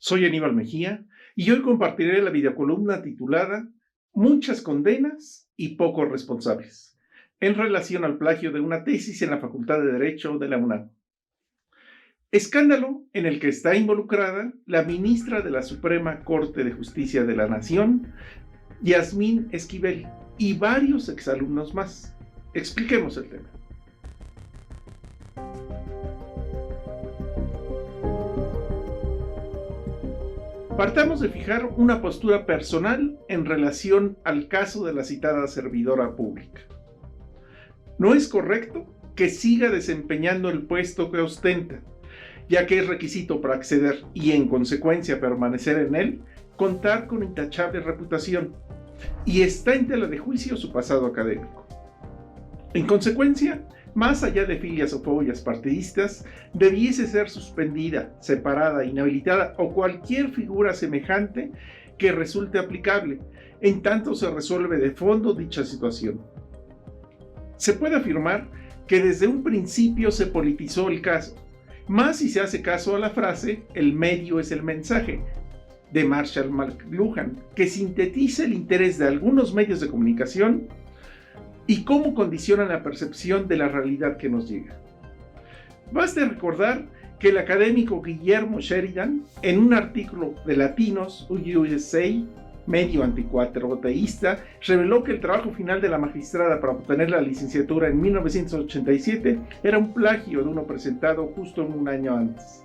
Soy Aníbal Mejía y hoy compartiré la videocolumna titulada Muchas condenas y pocos responsables, en relación al plagio de una tesis en la Facultad de Derecho de la UNAM. Escándalo en el que está involucrada la ministra de la Suprema Corte de Justicia de la Nación, Yasmín Esquivel, y varios exalumnos más. Expliquemos el tema. Partamos de fijar una postura personal en relación al caso de la citada servidora pública. No es correcto que siga desempeñando el puesto que ostenta, ya que es requisito para acceder y en consecuencia permanecer en él, contar con intachable reputación, y está en tela de juicio su pasado académico. En consecuencia, más allá de filias o fobias partidistas, debiese ser suspendida, separada, inhabilitada o cualquier figura semejante que resulte aplicable, en tanto se resuelve de fondo dicha situación. Se puede afirmar que desde un principio se politizó el caso, más si se hace caso a la frase "el medio es el mensaje" de Marshall McLuhan, que sintetiza el interés de algunos medios de comunicación y cómo condicionan la percepción de la realidad que nos llega. Basta recordar que el académico Guillermo Sheridan, en un artículo de Latinos USA, medio anticuatroteísta, reveló que el trabajo final de la magistrada para obtener la licenciatura en 1987 era un plagio de uno presentado justo un año antes.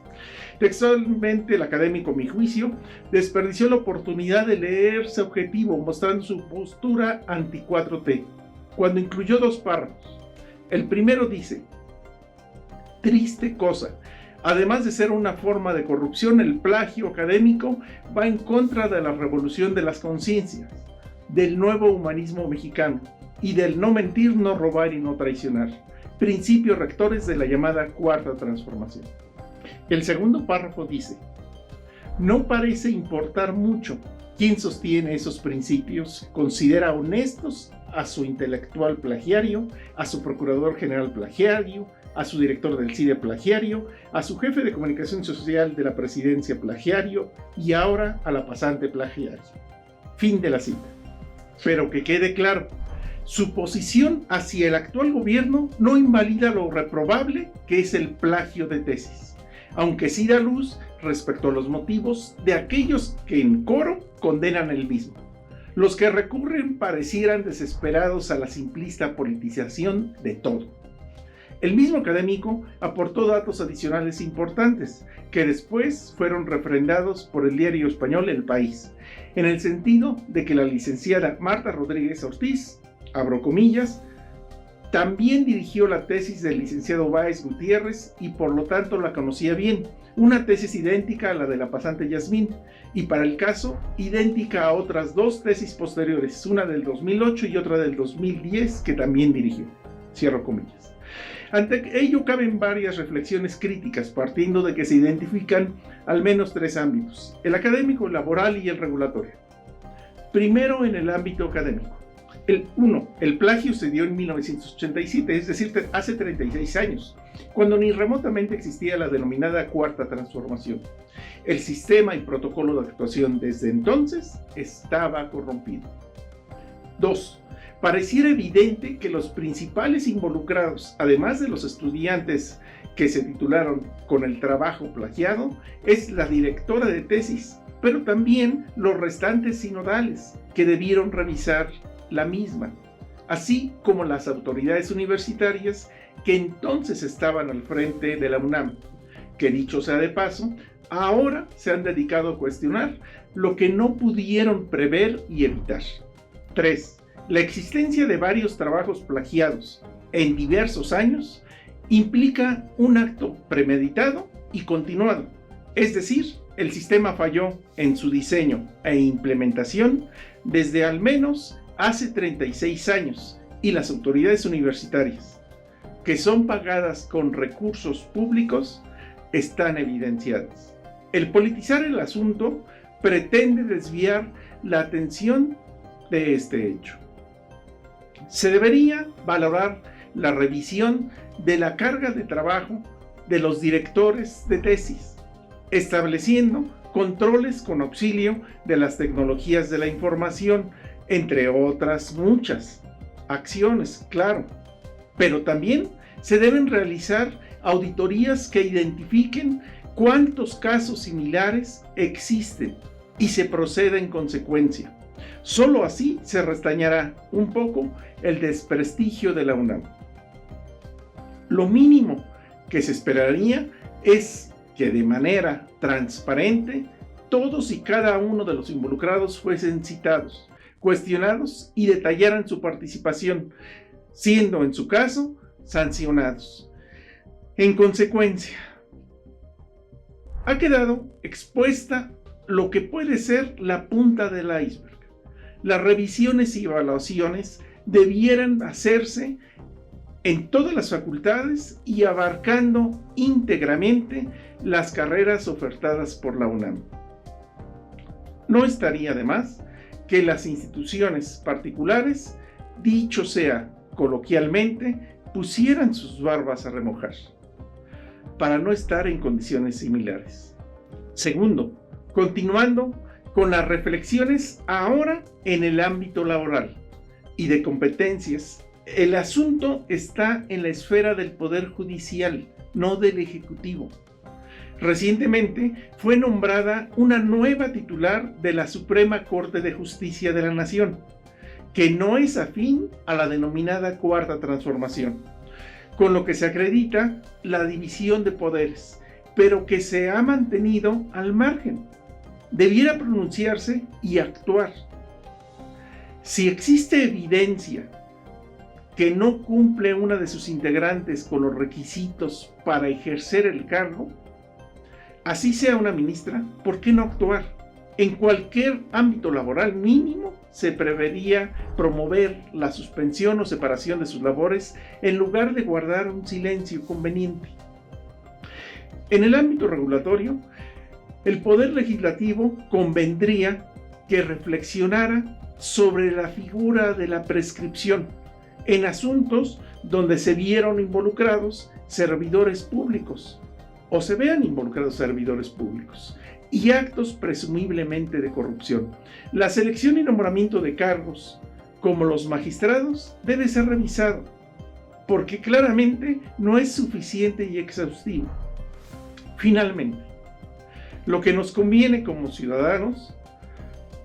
Textualmente, el académico, a mi juicio, desperdició la oportunidad de leerse objetivo, mostrando su postura anti-4T, cuando incluyó dos párrafos. El primero dice: triste cosa, además de ser una forma de corrupción, el plagio académico va en contra de la revolución de las conciencias, del nuevo humanismo mexicano y del no mentir, no robar y no traicionar, principios rectores de la llamada Cuarta Transformación. El segundo párrafo dice: no parece importar mucho quién sostiene esos principios, considera honestos a su intelectual plagiario, a su procurador general plagiario, a su director del CIDE plagiario, a su jefe de comunicación social de la presidencia plagiario y ahora a la pasante plagiario. Fin de la cita. Pero que quede claro, su posición hacia el actual gobierno no invalida lo reprobable que es el plagio de tesis, aunque sí da luz respecto a los motivos de aquellos que en coro condenan el mismo. Los que recurren parecieran desesperados a la simplista politización de todo. El mismo académico aportó datos adicionales importantes, que después fueron refrendados por el diario español El País, en el sentido de que la licenciada Marta Rodríguez Ortiz, abro comillas, también dirigió la tesis del licenciado Báez Gutiérrez y por lo tanto la conocía bien, una tesis idéntica a la de la pasante Yasmín, y para el caso, idéntica a otras dos tesis posteriores, una del 2008 y otra del 2010 que también dirigió. Cierro comillas. Ante ello caben varias reflexiones críticas, partiendo de que se identifican al menos tres ámbitos: el académico, el laboral y el regulatorio. Primero, en el ámbito académico. El plagio se dio en 1987, es decir, hace 36 años, cuando ni remotamente existía la denominada Cuarta Transformación. El sistema y protocolo de actuación desde entonces estaba corrompido. 2. Pareciera evidente que los principales involucrados, además de los estudiantes que se titularon con el trabajo plagiado, es la directora de tesis, pero también los restantes sinodales que debieron revisar la misma, así como las autoridades universitarias que entonces estaban al frente de la UNAM, que dicho sea de paso, ahora se han dedicado a cuestionar lo que no pudieron prever y evitar. 3. La existencia de varios trabajos plagiados en diversos años implica un acto premeditado y continuado, es decir, el sistema falló en su diseño e implementación desde al menos hace 36 años, y las autoridades universitarias, que son pagadas con recursos públicos, están evidenciadas. El politizar el asunto pretende desviar la atención de este hecho. Se debería valorar la revisión de la carga de trabajo de los directores de tesis, estableciendo controles con auxilio de las tecnologías de la información, entre otras muchas acciones, claro. Pero también se deben realizar auditorías que identifiquen cuántos casos similares existen y se proceda en consecuencia. Solo así se restañará un poco el desprestigio de la UNAM. Lo mínimo que se esperaría es que de manera transparente todos y cada uno de los involucrados fuesen citados, cuestionados y detallaran su participación, siendo en su caso sancionados. En consecuencia, ha quedado expuesta lo que puede ser la punta del iceberg. Las revisiones y evaluaciones debieran hacerse en todas las facultades y abarcando íntegramente las carreras ofertadas por la UNAM. No estaría de más que las instituciones particulares, dicho sea coloquialmente, pusieran sus barbas a remojar, para no estar en condiciones similares. Segundo, continuando con las reflexiones ahora en el ámbito laboral y de competencias, el asunto está en la esfera del Poder Judicial, no del Ejecutivo. Recientemente fue nombrada una nueva titular de la Suprema Corte de Justicia de la Nación, que no es afín a la denominada Cuarta Transformación, con lo que se acredita la división de poderes, pero que se ha mantenido al margen. Debiera pronunciarse y actuar. Si existe evidencia que no cumple una de sus integrantes con los requisitos para ejercer el cargo, así sea una ministra, ¿por qué no actuar? En cualquier ámbito laboral mínimo se prevería promover la suspensión o separación de sus labores en lugar de guardar un silencio conveniente. En el ámbito regulatorio, el Poder Legislativo convendría que reflexionara sobre la figura de la prescripción en asuntos donde se vieron involucrados servidores públicos o se vean involucrados servidores públicos y actos presumiblemente de corrupción. La selección y nombramiento de cargos, como los magistrados, debe ser revisado, porque claramente no es suficiente y exhaustivo. Finalmente, lo que nos conviene como ciudadanos,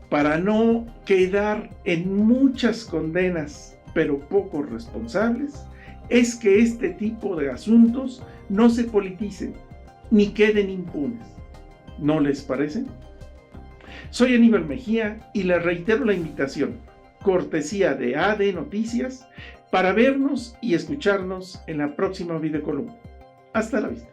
para no quedar en muchas condenas, pero pocos responsables, es que este tipo de asuntos no se politicen ni queden impunes. ¿No les parece? Soy Aníbal Mejía y les reitero la invitación, cortesía de AD Noticias, para vernos y escucharnos en la próxima videocolumna. Hasta la vista.